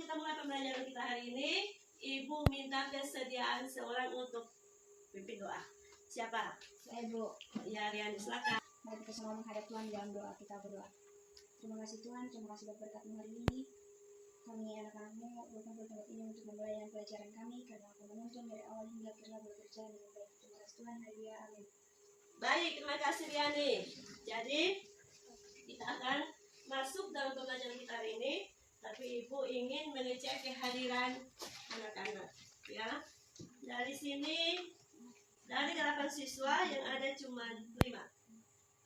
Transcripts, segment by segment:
kita mulai pembelajaran kita hari ini, Ibu minta kesediaan seorang untuk pimpin doa. Siapa? Saya, Bu. Ya, Rian, silakan. Mari kita semua menghadap Tuhan dalam doa. Kita berdoa. Terima kasih Tuhan, terima kasih buat berkat-Mu hari ini. Kami anak-anak-Mu berkumpul tempat ini untuk memulai pelajaran kami, karena Aku menuntun dari awal hingga akhirnya berjalan dengan baik. Terima kasih Tuhan, haleluya, amin. Baik, terima kasih Riani. Jadi kita akan masuk dalam pembelajaran kita hari ini, tapi Ibu ingin mengecek kehadiran anak-anak. Ya, dari sini dari 8 siswa yang ada cuma 5.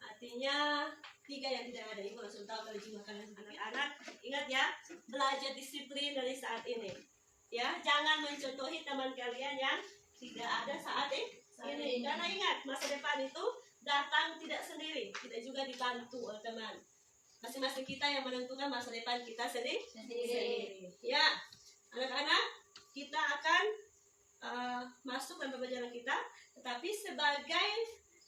Artinya 3 yang tidak ada. Ibu langsung tahu kalau jumlah kalian anak-anak. Ingat ya, belajar disiplin dari saat ini. Ya, jangan mencontohi teman kalian yang tidak ada saat ini. Karena ingat, masa depan itu datang tidak sendiri, tidak juga dibantu oleh teman. Masing-masing kita yang menentukan masa depan kita sendiri. Ya, anak-anak, kita akan masuk dalam pembelajaran kita, tetapi sebagai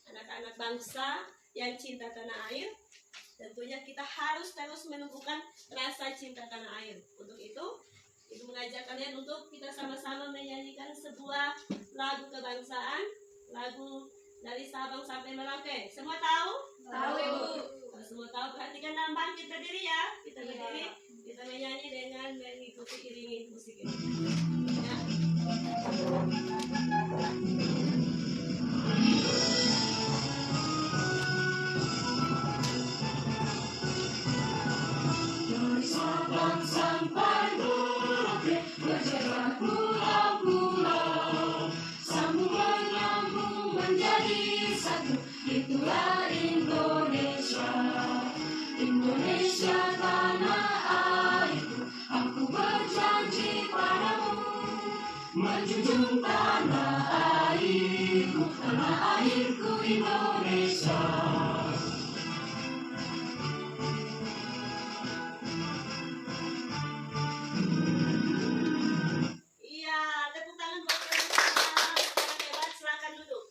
anak-anak bangsa yang cinta tanah air, tentunya kita harus terus menumbuhkan rasa cinta tanah air. Untuk itu, Ibu mengajak kalian untuk kita sama-sama menyanyikan sebuah lagu kebangsaan, lagu dari Sabang sampai Merauke. Semua tahu? Tahu, Ibu. Kalau semua tahu, perhatikan dan bangkit berdiri ya. Kita berdiri, kita menyanyi dengan mengikuti iringi musik ini. Ya. Dari Sabang sampai Merauke, berjalan pulau-pulau, sambung menyambung menjadi satu. Itulah Indonesia, Indonesia tanah airku. Aku berjanji padamu, menjunjung tanah airku, tanah airku Indonesia. Iya, tepuk tangan buat kalian semua. Jangan hebat, silakan duduk.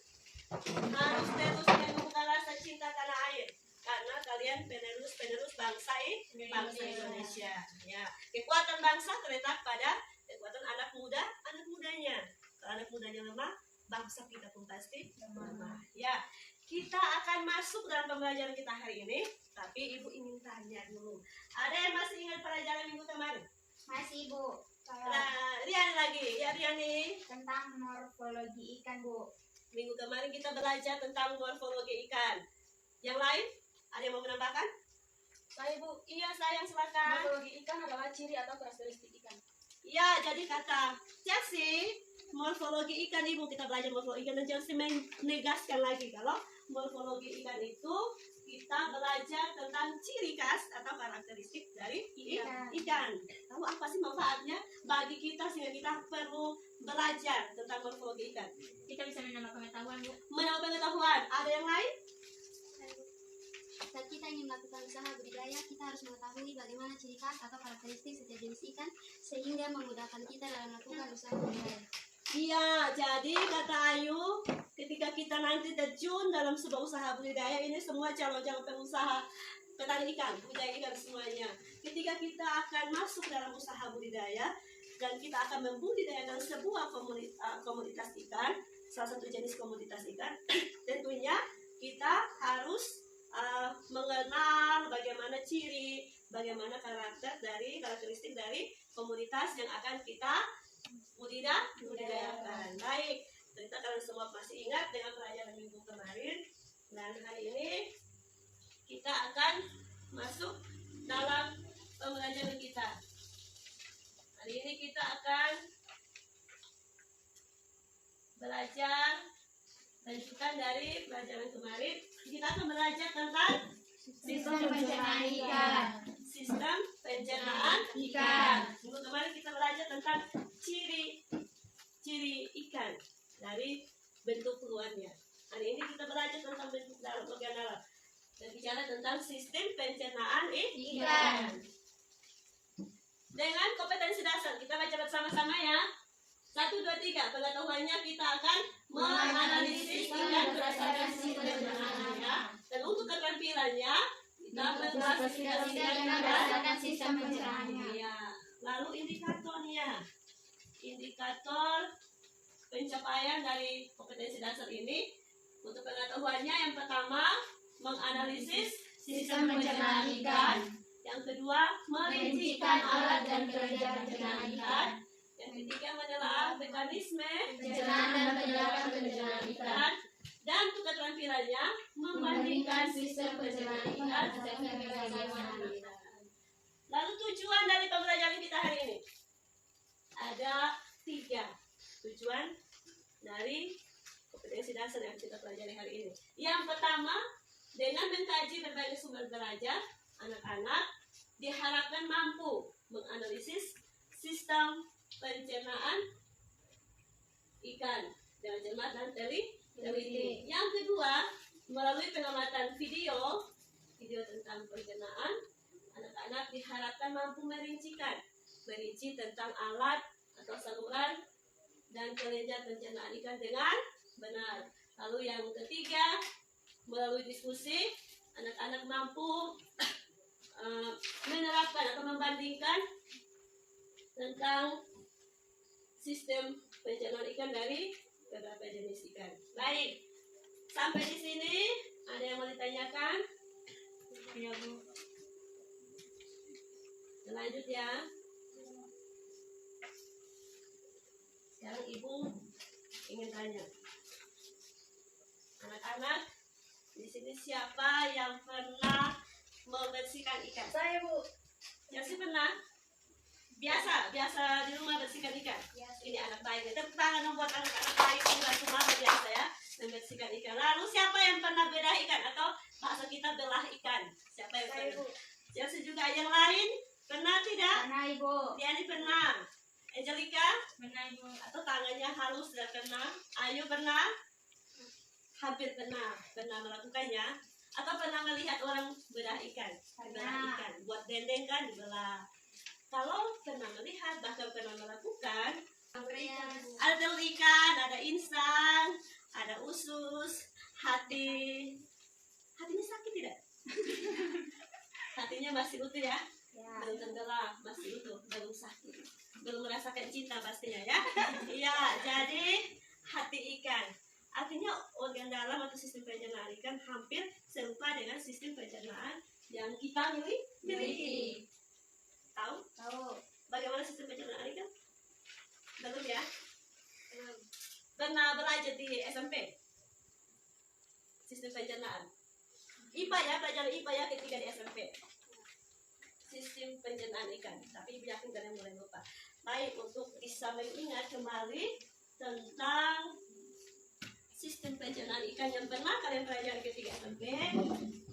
Harus terus menumbuhkan rasa cinta tanah air, karena kalian penerus bangsa Indonesia. Ya, kekuatan bangsa terletak pada kekuatan anak mudanya. Kalau anak mudanya lemah, bangsa kita pun pasti lemah. Ya, kita akan masuk dalam pembelajaran kita hari ini, tapi Ibu ingin tanya dulu. Ada yang masih ingat pelajaran minggu kemarin? Masih, Bu. Nah, Rian lagi. Ya, Rian nih. Tentang morfologi ikan, Bu. Minggu kemarin kita belajar tentang morfologi ikan. Yang lain? Ada yang mau menambahkan? Saya, Bu. Iya, sayang, silakan. Morfologi ikan adalah ciri atau karakteristik ikan. Iya, jadi kata Chelsea, morfologi ikan Ibu, kita belajar morfologi ikan, dan Chelsea menegaskan lagi kalau morfologi ikan itu kita belajar tentang ciri khas atau karakteristik dari ikan. Tahu apa sih manfaatnya bagi kita sehingga kita perlu belajar tentang morfologi ikan? Kita bisa menambah pengetahuan, Bu. Menambah pengetahuan. Ada yang lain? Saat kita ingin melakukan usaha budidaya, kita harus mengetahui bagaimana ciri khas atau karakteristik setiap jenis ikan sehingga memudahkan kita dalam melakukan usaha budidaya. Iya, jadi kata Ayu, ketika kita nanti terjun dalam sebuah usaha budidaya, ini semua calon-calon pengusaha petani ikan, budidaya ikan semuanya. Ketika kita akan masuk dalam usaha budidaya dan kita akan membudidayakan sebuah komoditas ikan, salah satu jenis komoditas ikan, tentunya kita harus mengenal bagaimana ciri, bagaimana karakteristik dari komoditas yang akan kita budidayakan. Baik, kita kalian semua masih ingat dengan pelajaran minggu kemarin, dan hari ini kita akan masuk dalam pembelajaran kita. Hari ini kita akan belajar lanjutan dari pelajaran kemarin. Kita akan belajar tentang sistem pencernaan ikan. Sistem pencernaan ikan. Minggu kemarin kita belajar tentang ciri ikan dari bentuk keluarnya. Hari ini kita belajar tentang bentuk dalam organella dan bicara tentang sistem pencernaan ikan. Dengan kompetensi dasar kita baca bersama-sama ya. 1, 2, 3. Pengetahuannya kita akan menganalisis ikan berdasarkan sistem pencernaannya. Dan untuk keterampilannya kita mengklasifikasikan berdasarkan sistem pencernaannya. Ya. Lalu Lalu indikatornya, indikator pencapaian dari kompetensi dasar ini untuk pengetahuannya yang pertama menganalisis sistem pencernaan ikan, yang kedua merincikan alat dan kerja pencernaan ikan, yang ketiga menelaah mekanisme Pencernaan dan penerapan pencernaan ikan. dan keterampilannya membandingkan sistem pencernaan ikan dengan pencernaan ikan. Lalu tujuan dari pembelajaran kita hari ini ada 3 tujuan dari kompetensi dasar yang kita pelajari hari ini. Yang pertama, dengan mengkaji berbagai sumber belajar, anak-anak diharapkan mampu menganalisis sistem pencernaan ikan dengan cermat dan teliti. Yang kedua, melalui pengamatan video tentang pencernaan, anak-anak diharapkan mampu merinci tentang alat atau saluran dan kelenjar pencernaan ikan dengan benar. Lalu yang ketiga, melalui diskusi, anak-anak mampu menerapkan atau membandingkan tentang sistem pencernaan ikan dari beberapa jenis ikan. Baik, sampai di sini ada yang mau ditanyakan? Iya, Bu. Lanjut ya. Sekarang Ibu ingin tanya, anak-anak di sini siapa yang pernah membersihkan ikan? Saya, Bu. Yang pernah? Biasa di rumah bersihkan ikan. Ini anak baik. Tepuk tangan membuat anak-anak baik di rumah biasa ya, membersihkan ikan. Lalu siapa yang pernah bedah ikan atau bahasa kita belah ikan? Siapa yang Saya, pernah? Bu. Siapa juga yang lain? Pernah tidak? Pernah Ibu. Diani pernah. Angelica? Benar, Bu. Atau tangannya halus sudah pernah? Ayu pernah? Hampir pernah melakukannya. Atau pernah melihat orang bedah ikan? Bedah ikan. Buat dendeng kan dibelah. Kalau pernah melihat, bahkan pernah melakukan, ada telur ikan, ada insang, ada usus, hati. Hatinya sakit tidak? Hatinya masih utuh ya? Belum tenggelam, masih utuh, belum sakit, belum merasakan cinta pastinya ya. Iya, jadi hati ikan artinya organ dalam atau sistem pencernaan ikan hampir serupa dengan sistem pencernaan yang kita miliki. Tahu bagaimana sistem pencernaan ikan? Belum ya? Pernah belajar di SMP sistem pencernaan IPA ya, pelajaran IPA ya ketika di SMP, sistem pencernaan ikan. Tapi Ibu yakin kalian mulai lupa. Baik, untuk bisa mengingat kembali tentang sistem pencernaan ikan yang pernah kalian pelajari ketika SMP,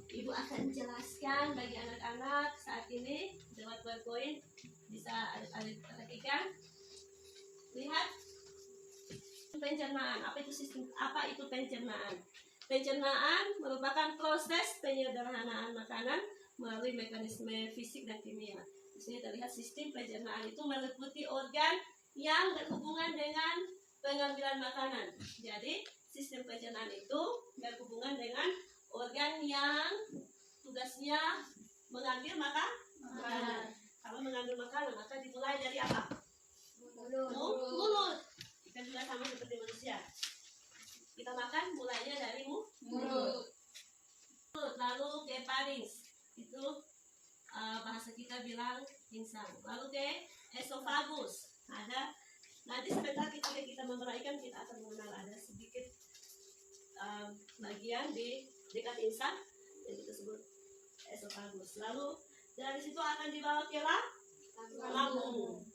Ibu akan jelaskan bagi anak-anak saat ini lewat PowerPoint. Bisa adik-adik perhatikan. Lihat pencernaan. Apa itu pencernaan? Pencernaan merupakan proses penyederhanaan makanan melalui mekanisme fisik dan kimia. Di sini terlihat sistem pencernaan itu meliputi organ yang berhubungan dengan pengambilan makanan. Jadi sistem pencernaan itu berhubungan dengan organ yang tugasnya mengambil makanan. Kalau mengambil makanan, maka dimulai dari apa? Mulut. Kita juga sama seperti manusia. Kita makan mulainya dari mulut. Lalu ke farinx, itu bahasa kita bilang insang. Lalu ke esofagus, ada. Nanti sebentar kita memperhatikan, kita akan mengenal ada sedikit bagian di dekat insang yang kita sebut esofagus. Lalu dari situ akan dibawa ke lambung.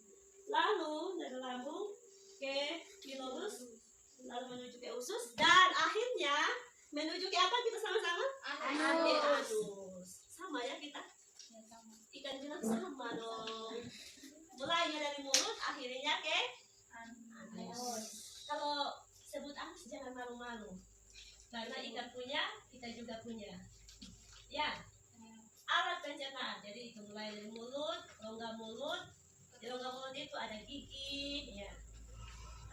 Lalu dari lambung ke pilorus, lalu menuju ke usus, dan akhirnya menuju ke apa kita sama-sama? Anus. Sama ya kita? Ikan bilang sama dong. Mulainya dari mulut, akhirnya ke anus. Kalau sebut anus jangan malu-malu, karena ikan punya, kita juga punya. Ya, alat pencernaan. Jadi itu mulai dari mulut, rongga mulut. Di rongga mulut itu ada gigi, ya.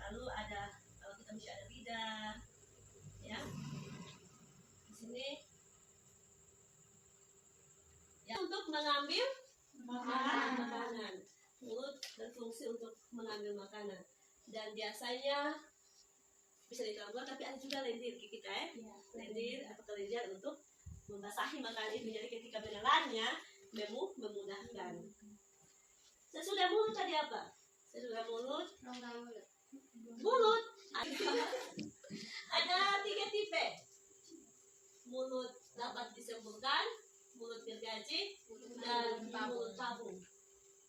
Lalu ada, kalau kita mesti ada lidah, ya. Di sini, ya, untuk mengambil makanan. Mulut mengambil makanan. Dan biasanya bisa ditaruh luar, tapi ada juga lendir kita ya. Lendir atau kelenjar untuk membasahi makanan itu. Jadi ketika menelannya memudahkan. Sesudah mulut tadi apa? Sesudah mulut, Rongga mulut. mulut ada 3 tipe. Mulut dapat disembunyikan, mulut gergaji, dan mulut tabung.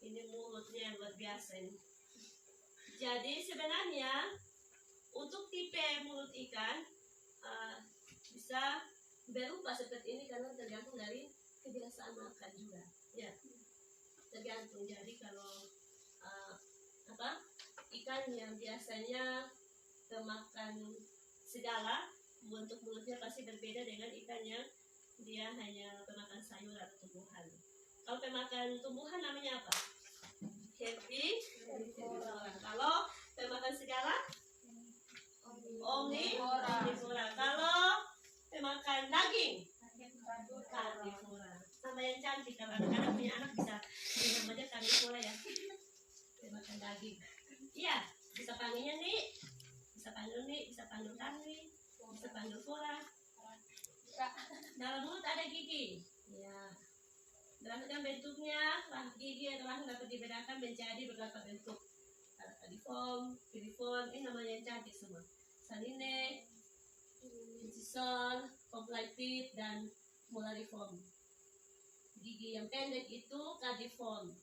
Ini mulutnya yang luar biasa ini. Jadi sebenarnya untuk tipe mulut ikan bisa berubah seperti ini karena tergantung dari kebiasaan makan juga. Ya, tergantung. Jadi kalau ikan yang biasanya makan segala, bentuk mulutnya pasti berbeda dengan ikan yang dia hanya pemakan sayur atau tumbuhan. Kalau pemakan tumbuhan namanya apa? Herbivora. Kalau pemakan segala, omnivora. Kalau pemakan daging, karnivora. Nama yang cantik, kalau anak-anak punya anak bisa namanya karnivora ya. Pemakan daging. Iya, bisa panggilnya nih, bisa panggil nih, bisa panggil Tanri, bisa panggil Fora. Dalam mulut ada gigi. Ya. Berdasarkan bentuknya, gigi adalah dapat dibedakan menjadi beberapa bentuk. Ada kadiform, piriform, ini namanya yang cantik semua. Saline, incisor, complypid, dan molariform. Gigi yang pendek itu kadiform.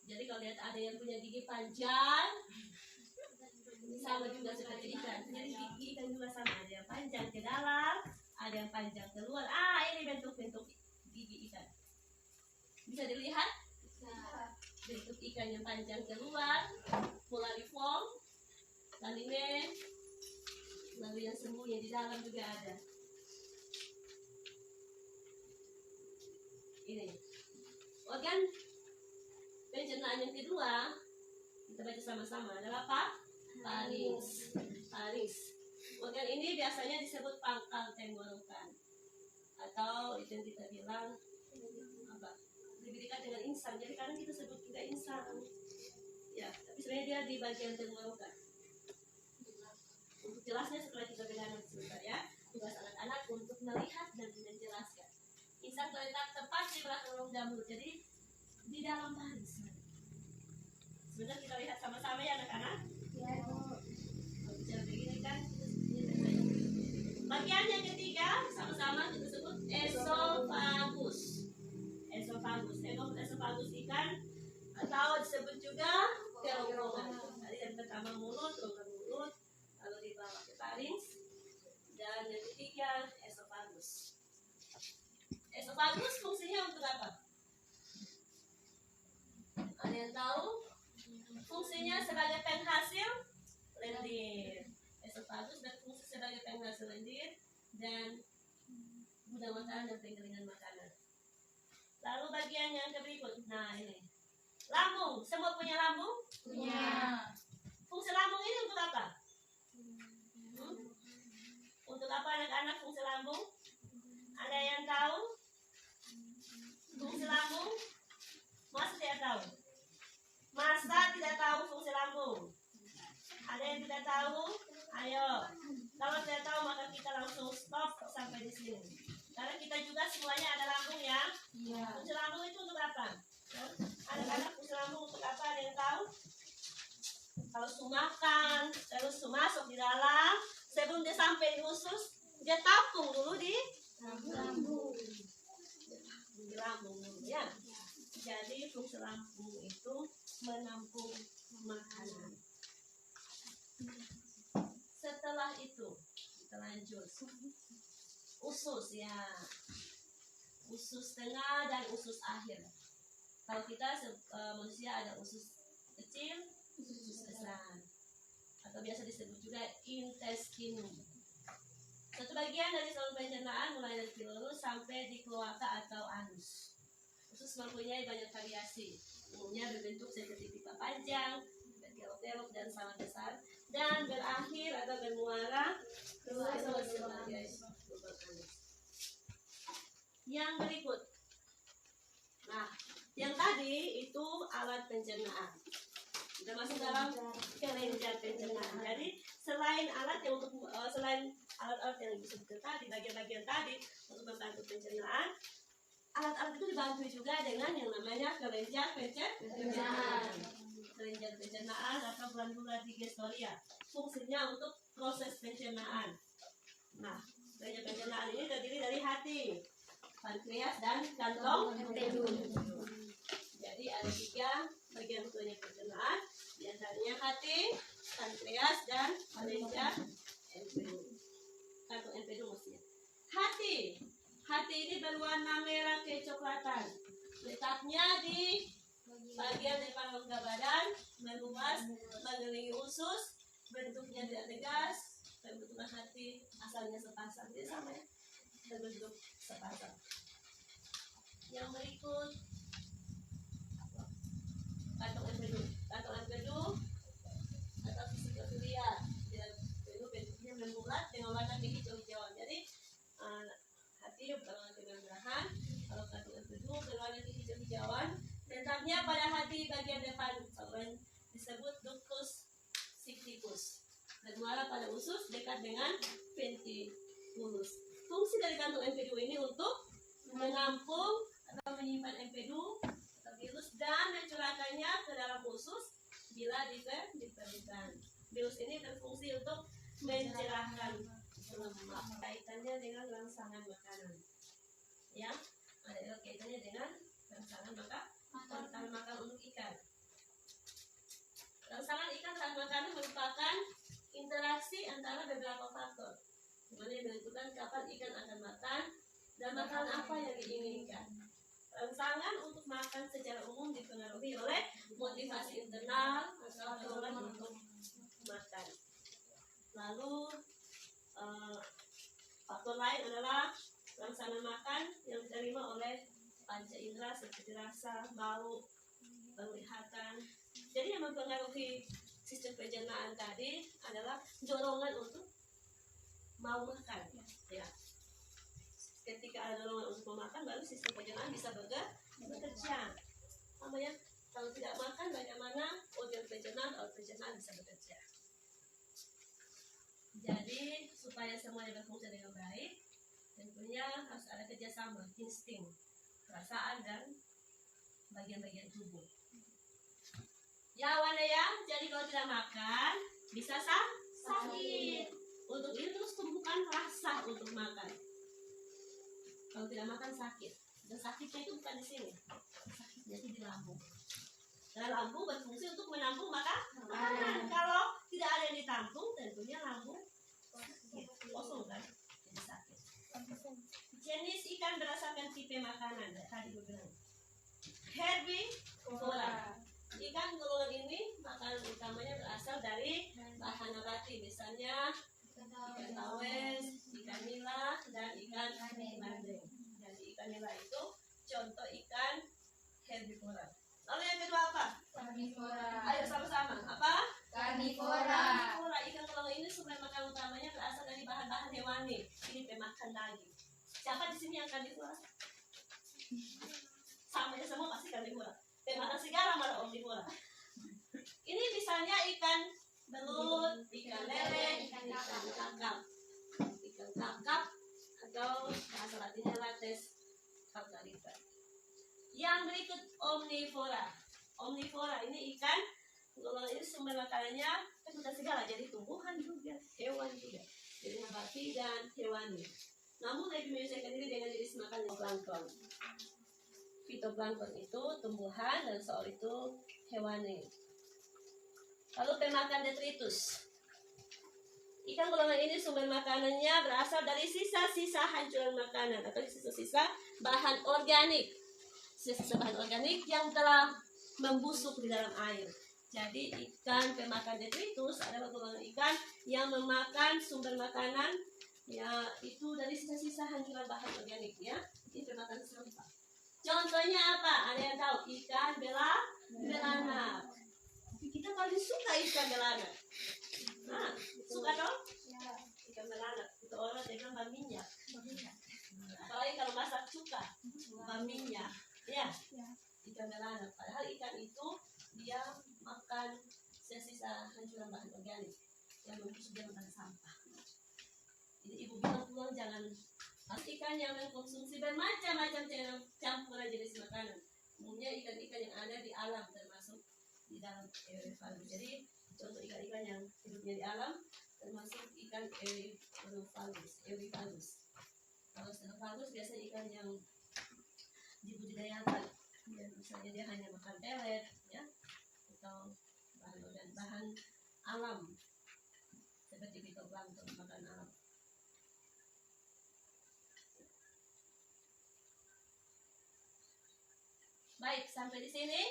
Jadi kalau lihat ada yang punya gigi panjang, sama juga seperti ikan. Jadi gigi ikan juga sama, ada yang panjang ke dalam, ada yang panjang keluar. Ini bentuk-bentuk gigi ikan. Bisa dilihat? Bentuk ikan yang panjang keluar, molariform, saline, lalu yang sembunyi di dalam juga ada. Ini organ pencernaan yang kedua, kita baca sama-sama, adalah apa? Farinks. Organ ini biasanya disebut pangkal tenggorokan, atau itu yang kita bilang apa? Lebih dekat dengan insang. Jadi kadang kita sebut juga insang. Ya, tapi sebenarnya dia di bagian tenggorokan. Untuk jelasnya setelah kita bedakan sebentar ya. Tugas anak-anak untuk melihat dan menjelaskan. Insang terletak tepat di belakang rongga mulut. Jadi di dalam farinks. Sebentar kita lihat sama-sama ya anak-anak. Ya, Bu. Bicara begini kan. Bagian yang ketiga sama-sama kita sebut esofagus. Esofagus ikan atau disebut juga kerongkongan. Tadi yang pertama mulut, rongga mulut, lalu di bawah ke farinks, dan yang ketiga esofagus. Esofagus fungsinya untuk apa? Ada yang tahu? Fungsinya sebagai penghasil lendir. Esofagus berfungsi sebagai penghasil lendir dan gudang makanan dan pengeringan makanan. Lalu bagian yang berikut, nah ini lambung. Semua punya lambung? Punya. Fungsi lambung ini untuk apa? Untuk apa anak-anak fungsi lambung? Ada yang tahu? Fungsi lambung? Masa tidak tahu? Masa tidak tahu fungsi lambung? Ada yang tidak tahu? Ayo. Kalau tidak tahu maka kita langsung stop sampai di sini. Karena kita juga semuanya ada lambung ya. Iya. Fungsi lambung itu untuk apa? Anak-anak fungsi lambung untuk apa? Ada yang tahu? Kalau makan, terus masuk di dalam, sebelum dia sampai di usus, dia tampung dulu di Lambung. di lambung ya. Jadi fungsi lambung itu menampung makanan. Setelah itu kita lanjut usus ya, usus tengah dan usus akhir. Kalau kita manusia ada usus kecil, usus besar, atau biasa disebut juga intestinum. Satu bagian dari saluran pencernaan mulai dari pilorus sampai di kloaka atau anus. Usus mempunyai banyak variasi, umumnya berbentuk seperti pipa panjang, berkelok-kelok dan sangat besar, dan berakhir atau bermuara keluar sebagai lubang anus. Yang berikut, nah, yang tadi itu alat pencernaan. sudah masuk dalam kelenjar pencernaan. Jadi selain alat yang untuk selain alat-alat yang disebutkan tadi, bagian-bagian tadi untuk membantu pencernaan, alat-alat itu dibantu juga dengan yang namanya kelenjar pencernaan. Kelenjar pencernaan atau glandula digestoria, fungsinya untuk proses pencernaan. Nah, kelenjar pencernaan ini terdiri dari hati, pankreas, dan kantong empedum. Jadi ada 3 bagian kelenjar pencernaan, di antaranya hati, pankreas, dan kelenjar empedum. Kantong empedum maksudnya. Hati ini berwarna merah kecoklatan. Letaknya di bagian depan rongga badan, meluas, mengelilingi usus, bentuknya tidak tegas, bentuknya hati asalnya sepasang, jadi sama ya, berbentuk sepasang. Yang berikut kantong empedum atau fisikofilia, bentuknya membulat dengan warna kehijau-hijauan. Jadi hati berwarna kemerahan, kalau kantong empedum berwarna kehijau-hijauan. Letaknya pada hati bagian depan, disebut ductus siccipus. Bermuara pada usus dekat dengan ventriculus. Fungsi dari kantong empedum ini untuk menampung atau menyimpan empedu atau virus dan mencurahkannya ke dalam usus bila diperlukan. Virus ini berfungsi untuk mencerahkan lemak. Kaitannya dengan rangsangan makanan. Ya, ada kaitannya dengan rangsangan makan untuk ikan. Rangsangan ikan saat makanan merupakan interaksi antara beberapa faktor, yang menentukan kapan ikan akan makan dan makanan apa yang diinginkan. Rangsangan untuk makan secara umum dipengaruhi oleh motivasi internal atau dorongan untuk makan. Lalu faktor lain adalah rangsangan makan yang diterima oleh panca indera seperti rasa, bau, penglihatan. Jadi yang mempengaruhi sistem pencernaan tadi adalah dorongan untuk mau makan. Ya. Ketika ada dorongan untuk memakan, baru sistem pencernaan bisa bekerja. Namanya kalau tidak makan, bagaimana organ pencernaan atau pencernaan bisa bekerja? Jadi supaya semuanya berfungsi dengan baik, tentunya harus ada kerjasama, insting, perasaan, dan bagian-bagian tubuh. Ya Wanda ya, jadi kalau tidak makan bisa sakit. Untuk itu terus tumbuhkan rasa untuk makan. Kalau tidak makan sakit. Dan sakitnya itu bukan di sini, sakitnya itu di lambung. Dan lambung berfungsi untuk menampung makanan. Kalau tidak ada yang ditampung, tentunya lambung kosong kan, jadi sakit. Jenis ikan berdasarkan tipe makanan, tadi gue bilang. Herbivora. Ikan golongan ini makanan utamanya berasal dari bahan nabati, misalnya ikan tawes, ikan nila, dan ikan bandeng. Jadi ikan nila itu contoh ikan herbivora. Lalu yang kedua apa? Karnivora. Ayo sama-sama. Apa? Karnivora. Karnivora. Ikan golongan ini sumber makan utamanya berasal dari bahan-bahan hewani. Ini pemakan daging. Siapa di sini yang karnivora? Sama ya, semua pasti karnivora. Pemakan segala malah omnivora. Ini misalnya ikan belut, ikan lele, ikan kakap. Ikan kakap atau bahasa latinnya Lates calcarita. Yang berikut omnivora. Omnivora ini ikan golongan ini sumber makanannya bukan segala, jadi tumbuhan juga, hewan juga, jadi nabati dan hewani. Namun lebih menyesuaikan diri dengan jenis makan plankton. Fitoplankton itu tumbuhan dan soal itu hewani. Lalu pemakan detritus. Ikan golongan ini sumber makanannya berasal dari sisa-sisa hancuran makanan atau sisa-sisa bahan organik. Sisa-sisa bahan organik yang telah membusuk di dalam air. Jadi ikan pemakan detritus adalah golongan ikan yang memakan sumber makanan ya itu dari sisa-sisa hancuran bahan organik ya. Ini pemakan sampah. Contohnya apa? Ada yang tahu? Ikan belanak. Kita paling suka ikan belanak. Nah, suka dong? Ikan belanak. Itu orang dengan baminya. Apalagi kalau masak cuka, baminya. Ya, ikan belanak. Padahal ikan itu dia makan sisa hancuran bahan organik yang mungkin sudah makan sampah. Jadi ibu bilang pulang jangan ikan yang mengkonsumsi bermacam-macam campuran jenis makanan. Umumnya ikan-ikan yang ada di alam termasuk di dalam euryphalus. Jadi contoh ikan-ikan yang hidupnya di alam termasuk ikan euryphalus. Kalau stenophilus biasanya ikan yang dibudidayakan, dan misalnya dia hanya makan pelet, ya, atau bahan alam seperti fitoplankton, makan alam. Baik, sampai di sini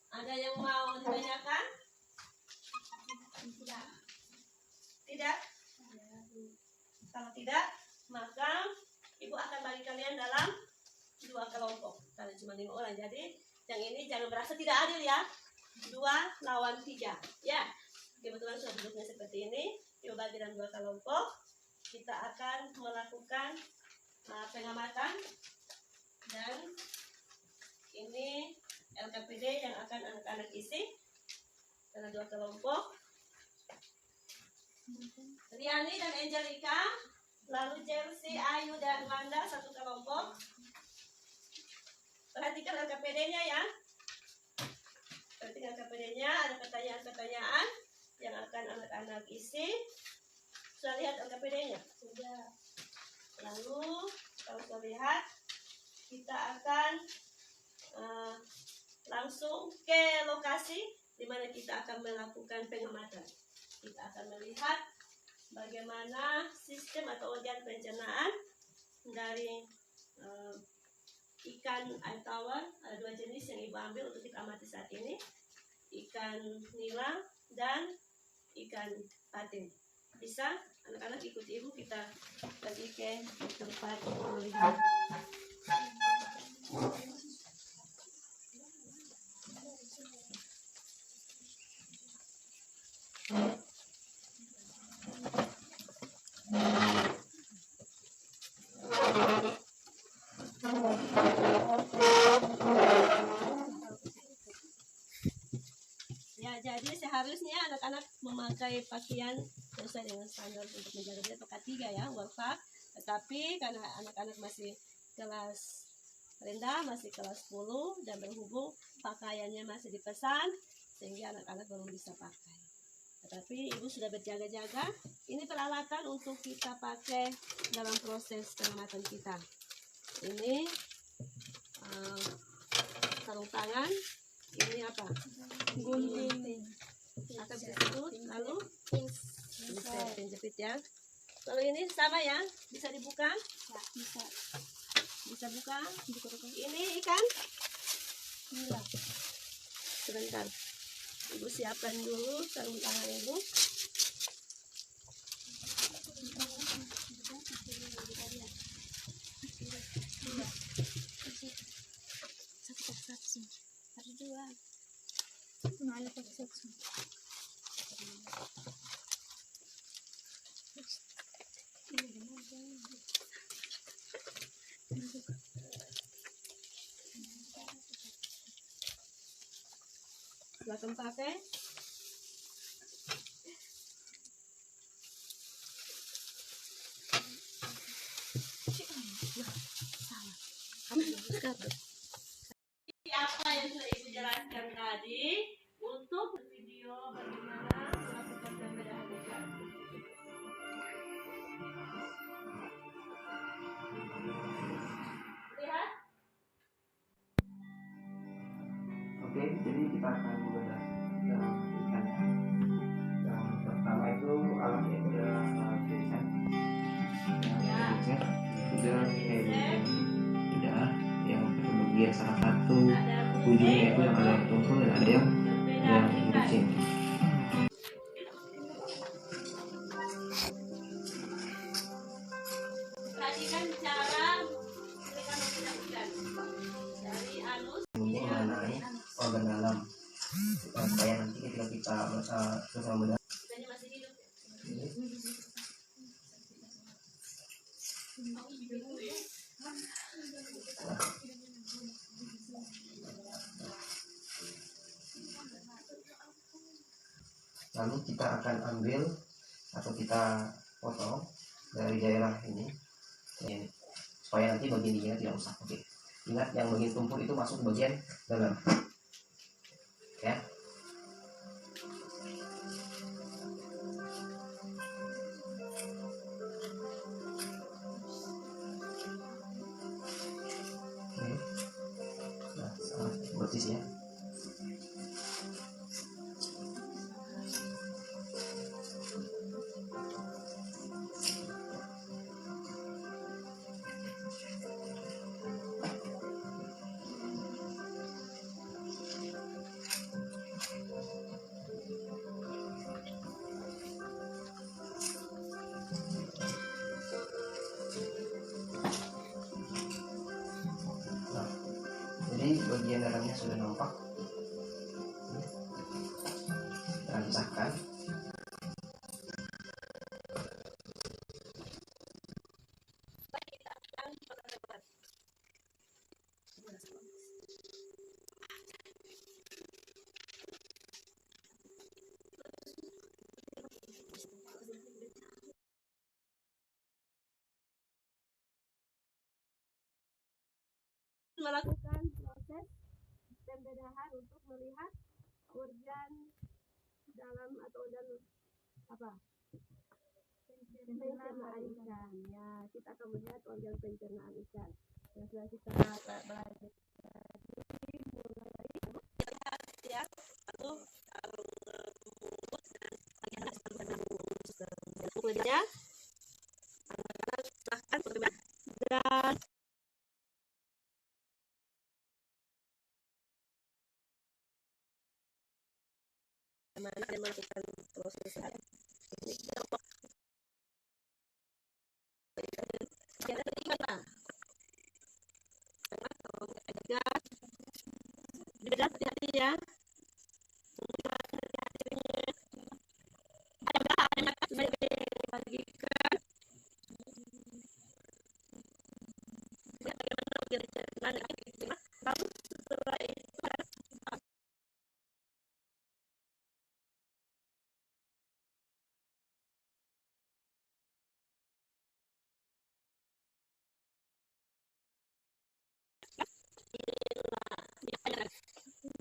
ada yang mau ditanyakan? Tidak? Kalau tidak, maka ibu akan bagi kalian dalam 2 kelompok. Kalian cuma 5 orang, jadi yang ini jangan merasa tidak adil ya. 2 lawan 3. Ya, kebetulan sudah duduknya seperti ini. Ibu bagi dalam 2 kelompok. Kita akan melakukan pengamatan, dan ini LKPD yang akan anak-anak isi dalam 2 kelompok. Riani dan Angelica, lalu Chelsea, Ayu dan Wanda 1 kelompok. Perhatikan LKPD-nya ya. Perhatikan LKPD-nya, ada pertanyaan-pertanyaan yang akan anak-anak isi. Sudah lihat LKPD-nya? Sudah. Lalu kalau sudah lihat, kita akan langsung ke lokasi di mana kita akan melakukan pengamatan. Kita akan melihat bagaimana sistem atau organ pencernaan dari ikan air tawar. Ada 2 jenis yang ibu ambil untuk kita amati saat ini, ikan nila dan ikan patin. Bisa anak-anak ikut ibu, kita pergi ke tempat melihat. Ya, jadi seharusnya anak-anak memakai pakaian sesuai dengan standar untuk menjaga diri, pakai 3 ya, workpack. Tetapi karena anak-anak masih kelas rendah, masih kelas 10, dan berhubung pakaiannya masih dipesan, sehingga anak-anak belum bisa pakai. Tetapi ibu sudah berjaga-jaga. Ini peralatan untuk kita pakai dalam proses pengamatan kita. Ini sarung tangan. Ini apa? Gunting. Akan disebut. Lalu penjepit ya. Lalu ini sama ya, bisa dibuka? Ya, bisa. Bisa buka? Ini ikan? Nila. Sebentar. Ibu siapkan dulu sarung tangan ibu. Silakan pakai. Apa yang sudah ibu jelaskan tadi untuk video bagaimana melakukan pembedahan hijab. Lihat. Oke, jadi kita akan membedah ikan. Yang pertama itu alatnya itu adalah tulisan. Sudah yang bagian salah satu ujungnya itu yang ada yang tumpul dan ada yang kucing. Perhatikan cara mereka membedah ikan dari anus. Mengenai organ dalam supaya nanti ketika kita selesai membedah Ikannya masih hidup. lalu kita akan ambil atau kita potong dari daerah ini supaya nanti bagian ininya tidak rusak. Oke, ingat yang bagian tumpul itu masuk ke bagian dalam ya. Oke. Nah, bersih ya. Jadi bagian dalamnya sudah nampak. Kita pisahkan. Melakukan proses pembedahan untuk melihat organ dalam atau organ apa pencernaan ikan ya. Kita akan melihat organ pencernaan ikan yang sudah kita belajar ya. Lalu mulut dan kulitnya silahkan dan mana yang melakukan proses ini kita gimana? Berat hatinya, bagikan bagaimana lalu setelah itu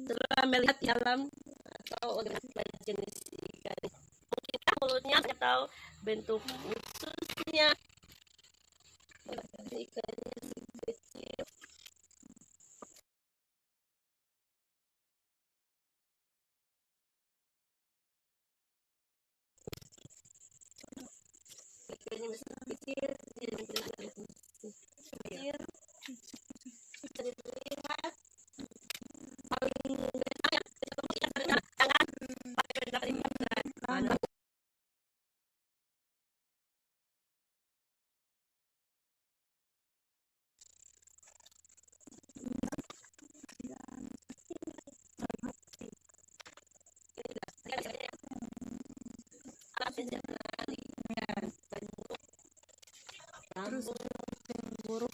setelah melihat dalam atau organisasi jenis ikan, mungkin mulutnya atau bentuk ususnya ikannya kecil. Ikannya masih kecil, kecil, bisa dilihat. Terus buruk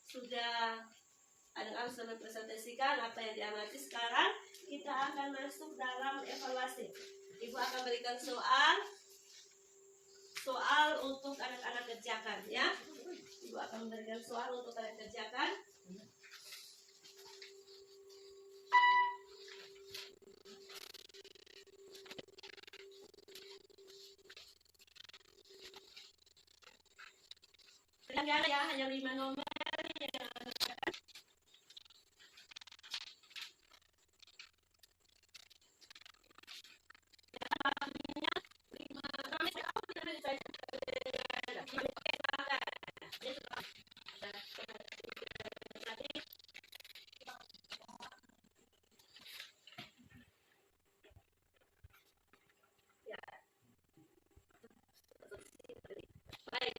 sudah anak-anak sudah mempresentasikan apa yang diamati. Sekarang kita akan masuk dalam evaluasi. Ibu akan berikan soal untuk anak-anak kerjakan ya. Ibu akan memberikan soal untuk anak kerjakan. Ya, hanya 5 nomor. Baik.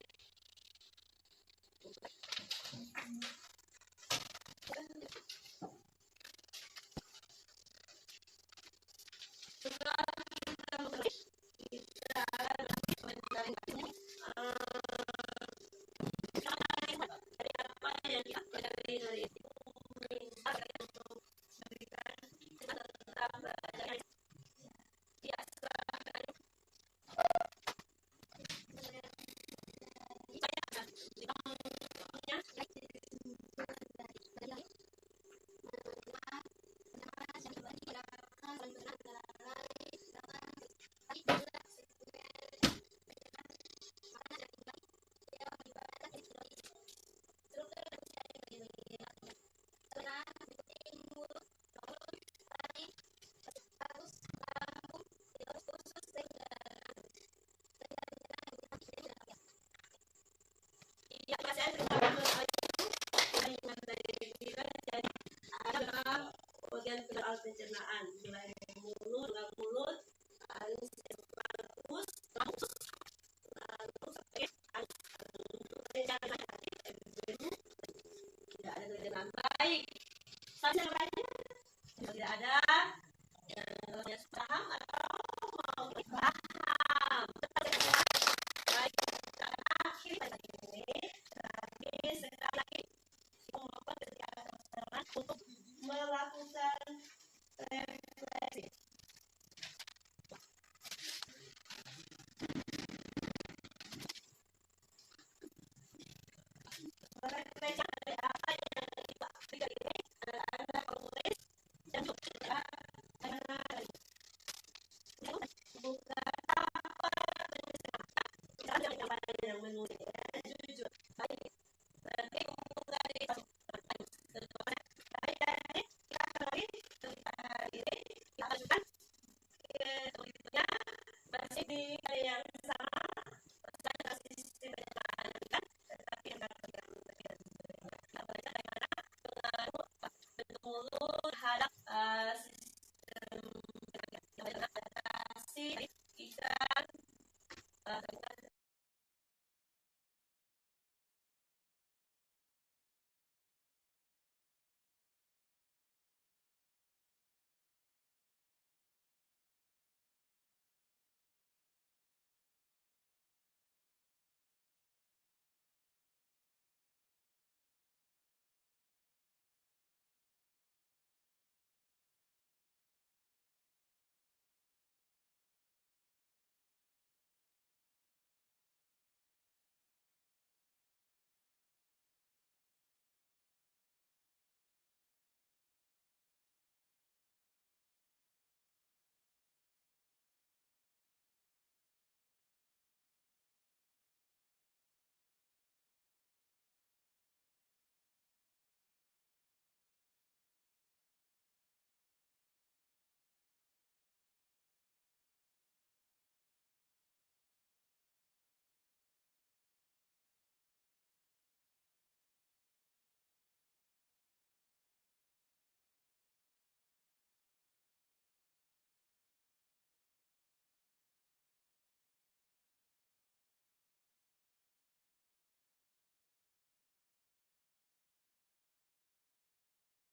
ya dari minta untuk memberikan tentang belajar biasa ya masih ada bagian kedua pencernaan mulai mulut, mulut, halus, lalu sampai tidak ada kerjaan baik. Saja lainnya tidak ada yang paham atau mau paham. Baik, akhir ini sekali lagi mohon kegiatan teman-teman untuk melakukan refleksi. Refleksi dari apa yang kita berikan ini adalah penulis dan juga bukan apa penulis yang menulis jujur baik. Masih di yang sama, masih sistem penyelamatan, tetapi yang mulut hadap sistem adaptasi ikan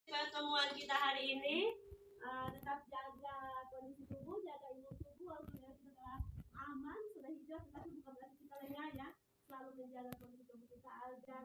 pertemuan kita hari ini. Tetap jaga kondisi tubuh, jaga imun tubuh walaupun kita telah aman, sudah hijau, tetapi bukan berarti kita lengah ya. Selalu menjaga kondisi tubuh kita agar